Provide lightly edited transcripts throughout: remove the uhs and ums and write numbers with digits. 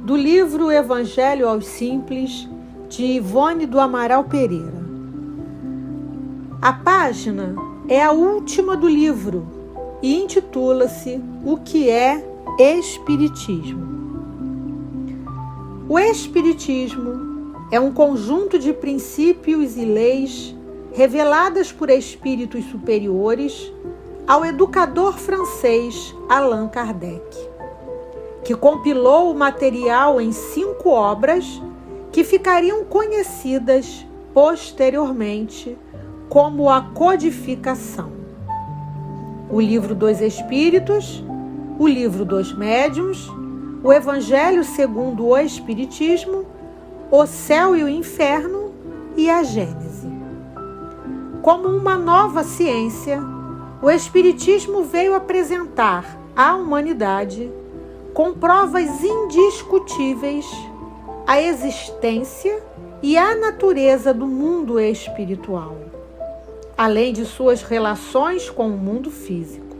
do livro Evangelho aos Simples, de Ivone do Amaral Pereira. A página é a última do livro e intitula-se O que é Espiritismo. O Espiritismo é um conjunto de princípios e leis reveladas por espíritos superiores ao educador francês Allan Kardec, que compilou o material em 5 obras que ficariam conhecidas posteriormente como a Codificação: o Livro dos Espíritos, o Livro dos Médiuns, o Evangelho segundo o Espiritismo, o Céu e o Inferno e a Gênese. Como uma nova ciência, o Espiritismo veio apresentar à humanidade, com provas indiscutíveis, a existência e a natureza do mundo espiritual, além de suas relações com o mundo físico.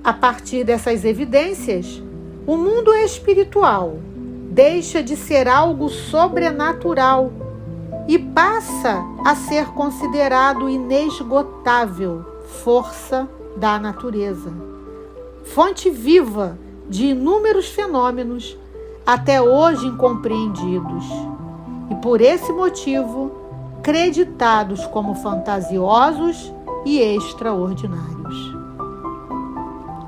A partir dessas evidências, o mundo espiritual deixa de ser algo sobrenatural e passa a ser considerado inesgotável força da natureza, fonte viva de inúmeros fenômenos até hoje incompreendidos e, por esse motivo, creditados como fantasiosos e extraordinários.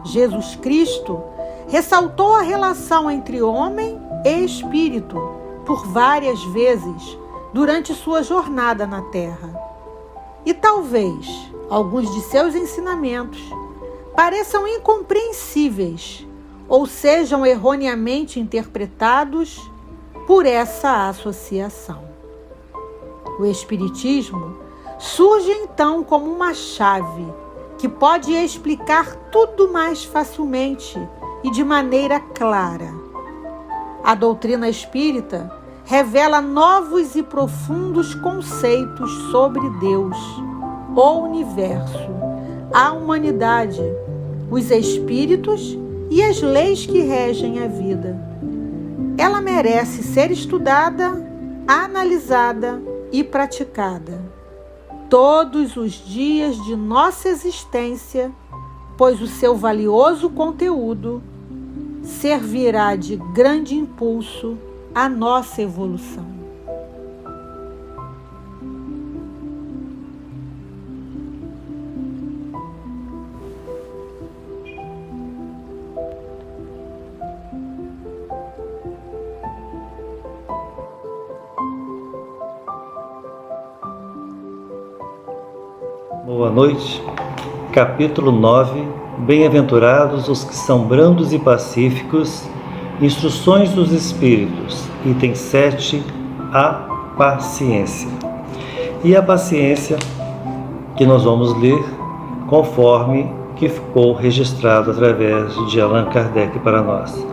Jesus Cristo ressaltou a relação entre homem e espírito por várias vezes durante sua jornada na Terra. E talvez alguns de seus ensinamentos pareçam incompreensíveis ou sejam erroneamente interpretados por essa associação. O Espiritismo surge então como uma chave que pode explicar tudo mais facilmente e de maneira clara. A doutrina espírita revela novos e profundos conceitos sobre Deus, o universo, a humanidade, os espíritos e as leis que regem a vida. Ela merece ser estudada, analisada e praticada todos os dias de nossa existência, pois o seu valioso conteúdo servirá de grande impulso à nossa evolução. Boa noite. Capítulo 9. Bem-aventurados os que são brandos e pacíficos. Instruções dos Espíritos. Item 7. A paciência. E a paciência que nós vamos ler conforme que ficou registrado através de Allan Kardec para nós.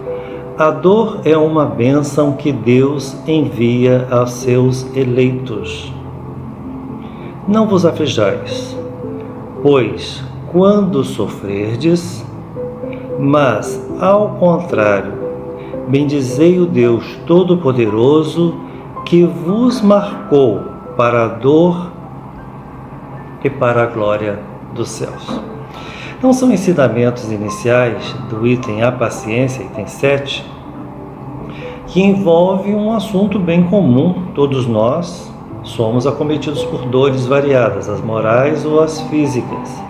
A dor é uma bênção que Deus envia aos seus eleitos. Não vos aflijais, pois quando sofrerdes, mas ao contrário, bendizei o Deus Todo-Poderoso que vos marcou para a dor e para a glória dos céus. Então são ensinamentos iniciais do item A Paciência, item 7, que envolve um assunto bem comum. Todos nós somos acometidos por dores variadas, as morais ou as físicas.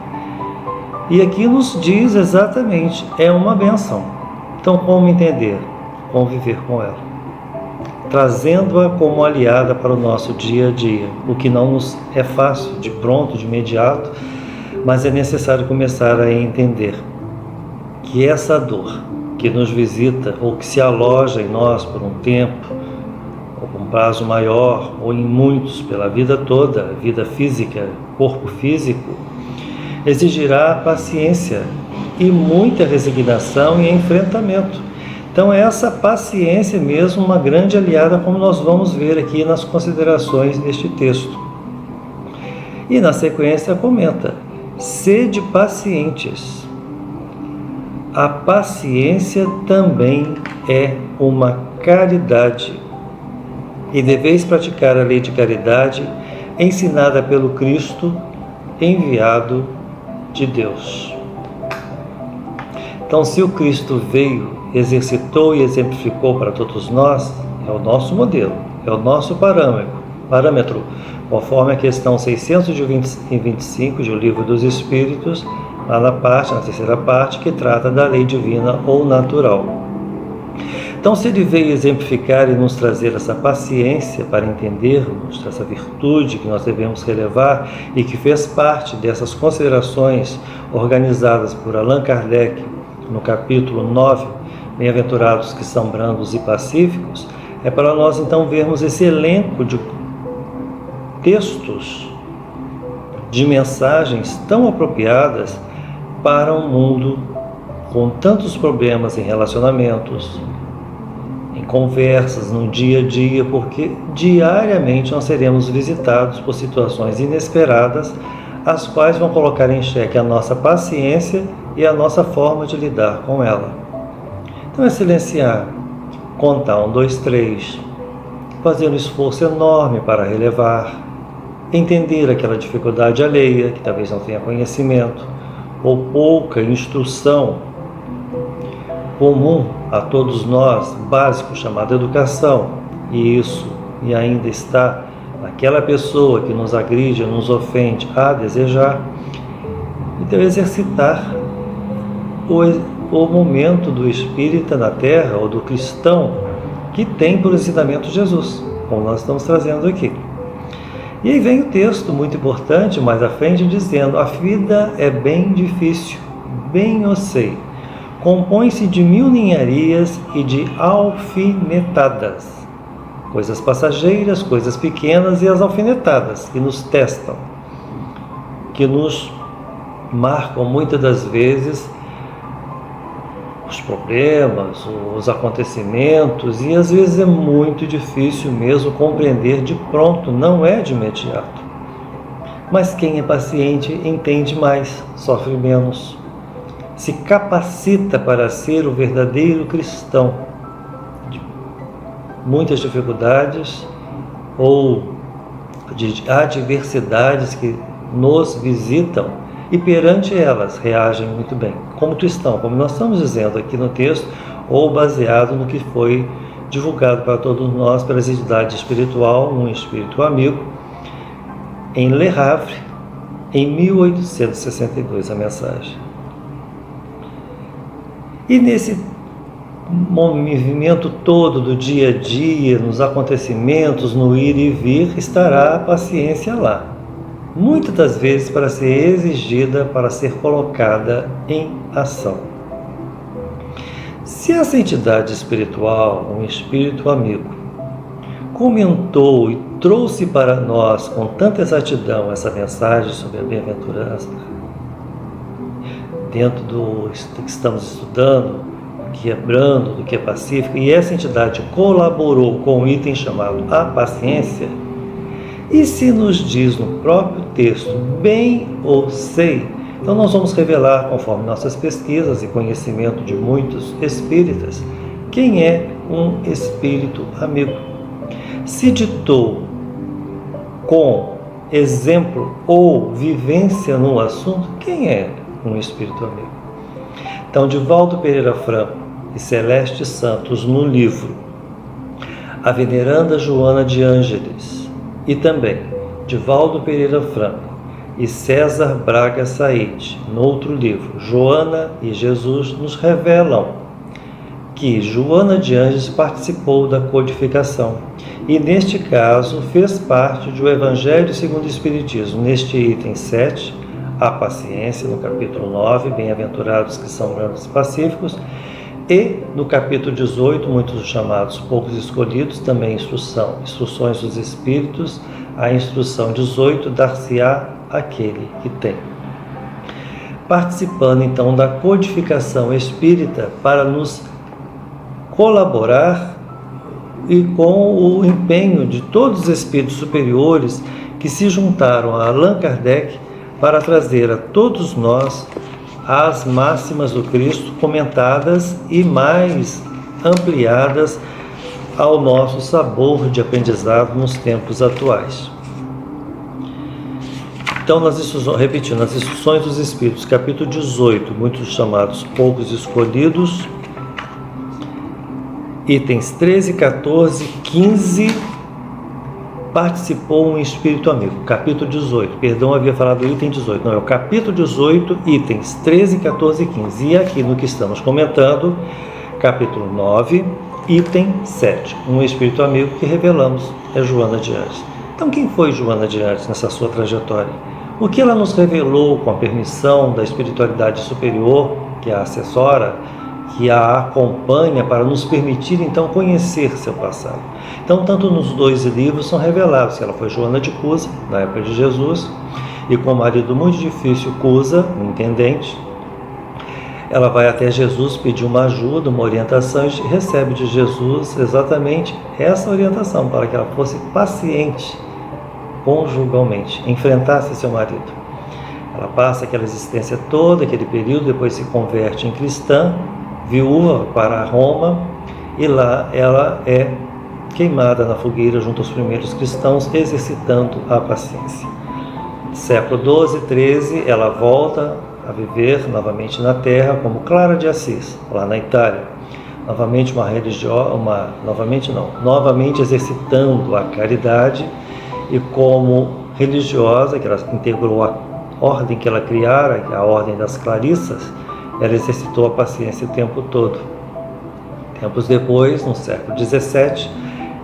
E aqui nos diz exatamente, é uma bênção. Então, como entender? Conviver com ela, trazendo-a como aliada para o nosso dia a dia, o que não nos é fácil, de pronto, de imediato, mas é necessário começar a entender que essa dor que nos visita ou que se aloja em nós por um tempo, ou por um prazo maior, ou em muitos pela vida toda, a vida física, corpo físico, exigirá paciência e muita resignação e enfrentamento. Então essa paciência mesmo, uma grande aliada, como nós vamos ver aqui nas considerações deste texto. E na sequência comenta: sede pacientes. A paciência também é uma caridade. E deveis praticar a lei de caridade ensinada pelo Cristo, enviado de Deus. Então, se o Cristo veio, exercitou e exemplificou para todos nós, é o nosso modelo, é o nosso parâmetro, conforme a questão 625 do Livro dos Espíritos, lá na terceira parte, que trata da lei divina ou natural. Então, se ele veio exemplificar e nos trazer essa paciência para entendermos essa virtude que nós devemos relevar e que fez parte dessas considerações organizadas por Allan Kardec no capítulo 9, Bem-aventurados que são brandos e pacíficos, é para nós então vermos esse elenco de textos, de mensagens tão apropriadas para um mundo com tantos problemas em relacionamentos, em conversas, no dia a dia, porque diariamente nós seremos visitados por situações inesperadas, as quais vão colocar em xeque a nossa paciência e a nossa forma de lidar com ela. Então é silenciar, contar 1, 2, 3, fazer um esforço enorme para relevar, entender aquela dificuldade alheia, que talvez não tenha conhecimento, ou pouca instrução comum a todos nós, básico, chamado educação, e ainda está naquela pessoa que nos agride, nos ofende, a desejar. Então, exercitar o momento do espírita na terra, ou do cristão, que tem por ensinamento Jesus, como nós estamos trazendo aqui. E aí vem o texto muito importante, mais à frente, dizendo: a vida é bem difícil, bem eu sei. Compõe-se de 1000 ninharias e de alfinetadas, coisas passageiras, coisas pequenas, e as alfinetadas que nos testam, que nos marcam muitas das vezes os problemas, os acontecimentos, e às vezes é muito difícil mesmo compreender de pronto, não é de imediato. Mas quem é paciente entende mais, sofre menos, se capacita para ser o verdadeiro cristão. De muitas dificuldades ou de adversidades que nos visitam, e perante elas reagem muito bem, como cristão, como nós estamos dizendo aqui no texto, ou baseado no que foi divulgado para todos nós pela entidade espiritual, um espírito amigo, em Le Havre, em 1862, a mensagem. E nesse movimento todo do dia a dia, nos acontecimentos, no ir e vir, estará a paciência lá. Muitas das vezes para ser exigida, para ser colocada em ação. Se essa entidade espiritual, um espírito amigo, comentou e trouxe para nós com tanta exatidão essa mensagem sobre a bem-aventurança, dentro do que estamos estudando, do que é brando, do que é pacífico, e essa entidade colaborou com o item chamado a paciência, e se nos diz no próprio texto, bem ou sei, então nós vamos revelar, conforme nossas pesquisas e conhecimento de muitos espíritas, quem é um espírito amigo. Se ditou com exemplo ou vivência no assunto, quem é um espírito amigo? Então, Divaldo Pereira Franco e Celeste Santos, no livro A Veneranda Joana de Ângeles, e também Divaldo Pereira Franco e César Braga Said, no outro livro, Joana e Jesus, nos revelam que Joana de Ângeles participou da codificação e, neste caso, fez parte do Evangelho segundo o Espiritismo, neste item 7, a paciência, no capítulo 9, bem-aventurados que são brandos e pacíficos, e no capítulo 18, muitos chamados poucos escolhidos, também instruções dos Espíritos, a instrução 18, dar-se-á aquele que tem. Participando então da codificação espírita para nos colaborar e com o empenho de todos os espíritos superiores que se juntaram a Allan Kardec para trazer a todos nós as máximas do Cristo comentadas e mais ampliadas ao nosso sabor de aprendizado nos tempos atuais. Então, repetindo, nas Instruções dos Espíritos, capítulo 18, muitos chamados Poucos Escolhidos, itens 13, 14, 15, participou um espírito amigo. Capítulo 18, perdão, havia falado do item 18, não, é o capítulo 18, itens 13, 14 e 15. E aqui no que estamos comentando, capítulo 9, item 7, um espírito amigo que revelamos é Joana de Ângeles. Então, quem foi Joana de Ângeles nessa sua trajetória? O que ela nos revelou com a permissão da espiritualidade superior, que a assessora, que a acompanha para nos permitir, então, conhecer seu passado? Então, tanto nos dois livros são revelados que ela foi Joana de Cusa, na época de Jesus, e com o marido muito difícil, Cusa, um intendente, ela vai até Jesus pedir uma ajuda, uma orientação, e recebe de Jesus exatamente essa orientação, para que ela fosse paciente conjugalmente, enfrentasse seu marido. Ela passa aquela existência toda, aquele período, depois se converte em cristã, viúva, para Roma, e lá ela é queimada na fogueira junto aos primeiros cristãos, exercitando a paciência. Século 12, 13, ela volta a viver novamente na terra como Clara de Assis, lá na Itália. Novamente novamente exercitando a caridade, e como religiosa, que ela integrou a ordem que ela criara, a ordem das Clarissas, ela exercitou a paciência o tempo todo. Tempos depois, no século XVII,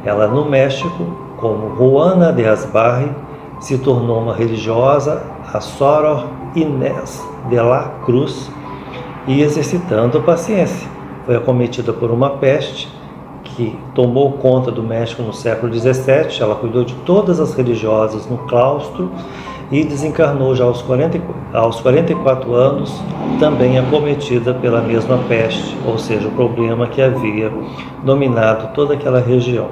ela no México, como Juana de Asbarri, se tornou uma religiosa, a Sor Inés de la Cruz, e exercitando a paciência. Foi acometida por uma peste que tomou conta do México no século XVII. Ela cuidou de todas as religiosas no claustro e desencarnou já aos 44 anos, também acometida pela mesma peste, ou seja, o problema que havia dominado toda aquela região.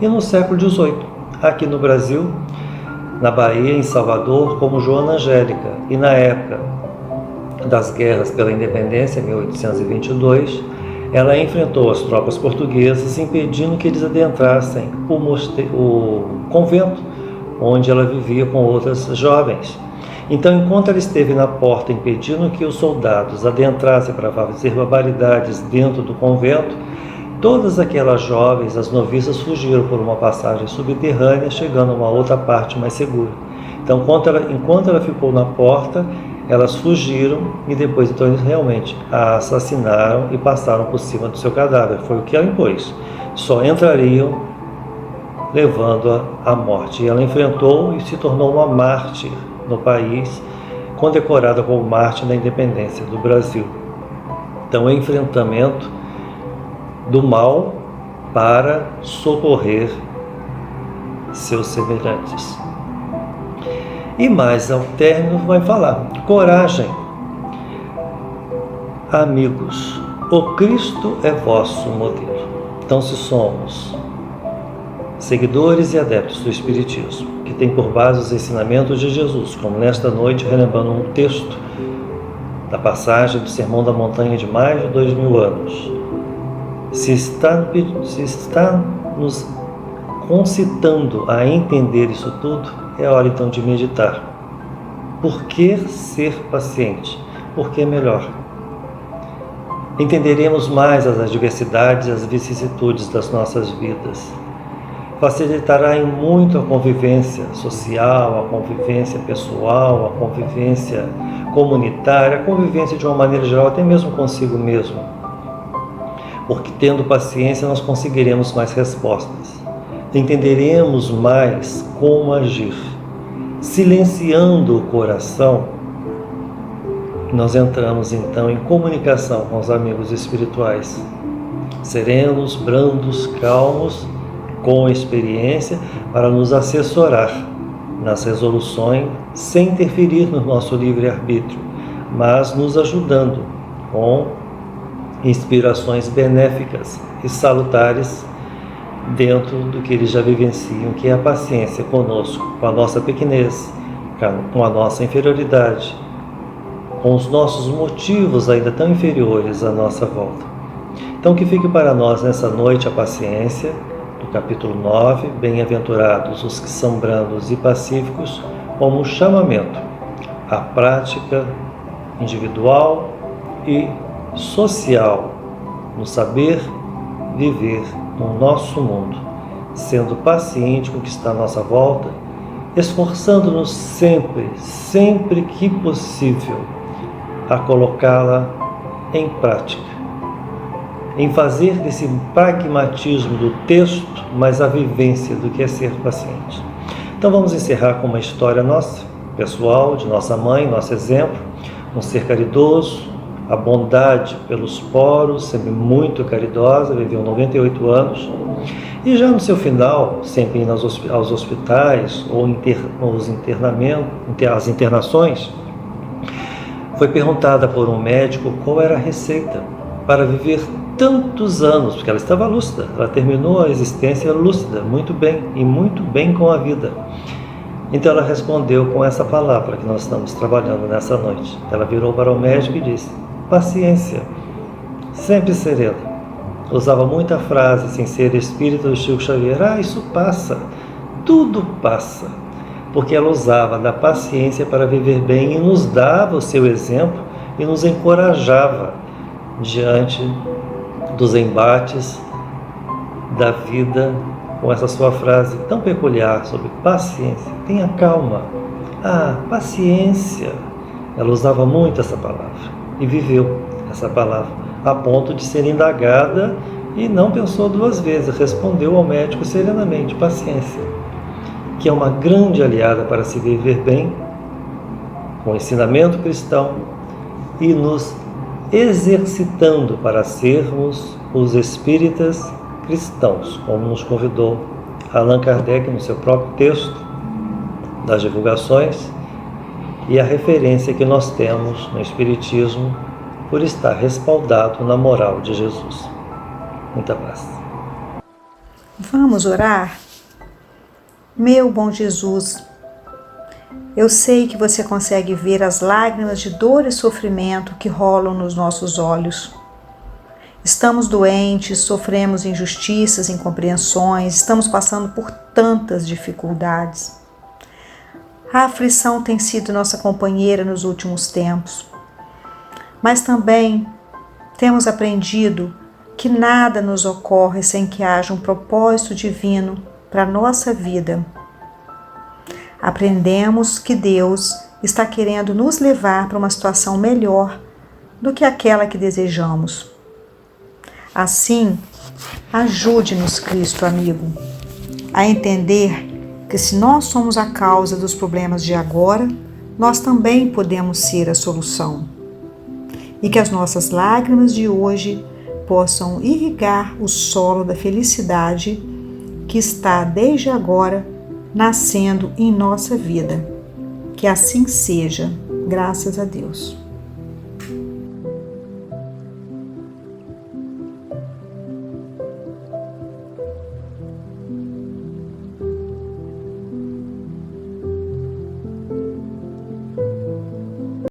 E no século XVIII, aqui no Brasil, na Bahia, em Salvador, como Joana Angélica, e na época das guerras pela independência, em 1822, ela enfrentou as tropas portuguesas, impedindo que eles adentrassem o convento, onde ela vivia com outras jovens. Então, enquanto ela esteve na porta impedindo que os soldados adentrassem para fazer barbaridades dentro do convento, todas aquelas jovens, as noviças, fugiram por uma passagem subterrânea, chegando a uma outra parte mais segura. Então, enquanto ela ficou na porta, elas fugiram e depois, então, eles realmente a assassinaram e passaram por cima do seu cadáver. Foi o que ela impôs. Só entrariam levando-a à morte. E ela enfrentou e se tornou uma mártir no país, condecorada como mártir da independência do Brasil. Então, o enfrentamento do mal para socorrer seus semelhantes. E mais ao término vai falar: coragem, amigos, o Cristo é vosso modelo. Então, se somos seguidores e adeptos do Espiritismo, que tem por base os ensinamentos de Jesus, como nesta noite, relembrando um texto da passagem do Sermão da Montanha de mais de 2000 anos, se está nos concitando a entender isso tudo, é hora então de meditar. Por que ser paciente? Porque é melhor. Entenderemos mais as adversidades e as vicissitudes das nossas vidas. Facilitará em muito a convivência social, a convivência pessoal, a convivência comunitária, a convivência de uma maneira geral, até mesmo consigo mesmo. Porque tendo paciência nós conseguiremos mais respostas. Entenderemos mais como agir. Silenciando o coração, nós entramos então em comunicação com os amigos espirituais, serenos, brandos, calmos, com experiência, para nos assessorar nas resoluções, sem interferir no nosso livre-arbítrio, mas nos ajudando com inspirações benéficas e salutares dentro do que eles já vivenciam, que é a paciência conosco, com a nossa pequenez, com a nossa inferioridade, com os nossos motivos ainda tão inferiores à nossa volta. Então que fique para nós nessa noite a paciência, do capítulo 9, bem-aventurados os que são brandos e pacíficos, como um chamamento à prática individual e social, no saber viver no nosso mundo, sendo paciente com o que está à nossa volta, esforçando-nos sempre que possível, a colocá-la em prática, em fazer desse pragmatismo do texto mais a vivência do que é ser paciente. Então vamos encerrar com uma história nossa, pessoal, de nossa mãe, nosso exemplo, um ser caridoso, a bondade pelos poros, sempre muito caridosa, viveu 98 anos, e já no seu final, sempre indo aos hospitais ou as internações, foi perguntada por um médico qual era a receita para viver tantos anos, porque ela estava lúcida, ela terminou a existência lúcida, muito bem com a vida. Então ela respondeu com essa palavra que nós estamos trabalhando nessa noite. Ela virou para o médico e disse: paciência, sempre serena. Usava muita frase, sem ser espírita do Chico Xavier: isso passa, tudo passa. Porque ela usava da paciência para viver bem e nos dava o seu exemplo e nos encorajava diante dos embates da vida, com essa sua frase tão peculiar sobre paciência. Tenha calma. Paciência. Ela usava muito essa palavra e viveu essa palavra a ponto de ser indagada e não pensou duas vezes, respondeu ao médico serenamente: paciência, que é uma grande aliada para se viver bem, com o ensinamento cristão e nos exercitando para sermos os espíritas cristãos, como nos convidou Allan Kardec no seu próprio texto das divulgações, e a referência que nós temos no Espiritismo por estar respaldado na moral de Jesus. Muita paz. Vamos orar? Meu bom Jesus, eu sei que você consegue ver as lágrimas de dor e sofrimento que rolam nos nossos olhos. Estamos doentes, sofremos injustiças, incompreensões, estamos passando por tantas dificuldades. A aflição tem sido nossa companheira nos últimos tempos, mas também temos aprendido que nada nos ocorre sem que haja um propósito divino para a nossa vida. Aprendemos que Deus está querendo nos levar para uma situação melhor do que aquela que desejamos. Assim, ajude-nos, Cristo amigo, a entender que se nós somos a causa dos problemas de agora, nós também podemos ser a solução. E que as nossas lágrimas de hoje possam irrigar o solo da felicidade que está desde agora nascendo em nossa vida. Que assim seja, graças a Deus.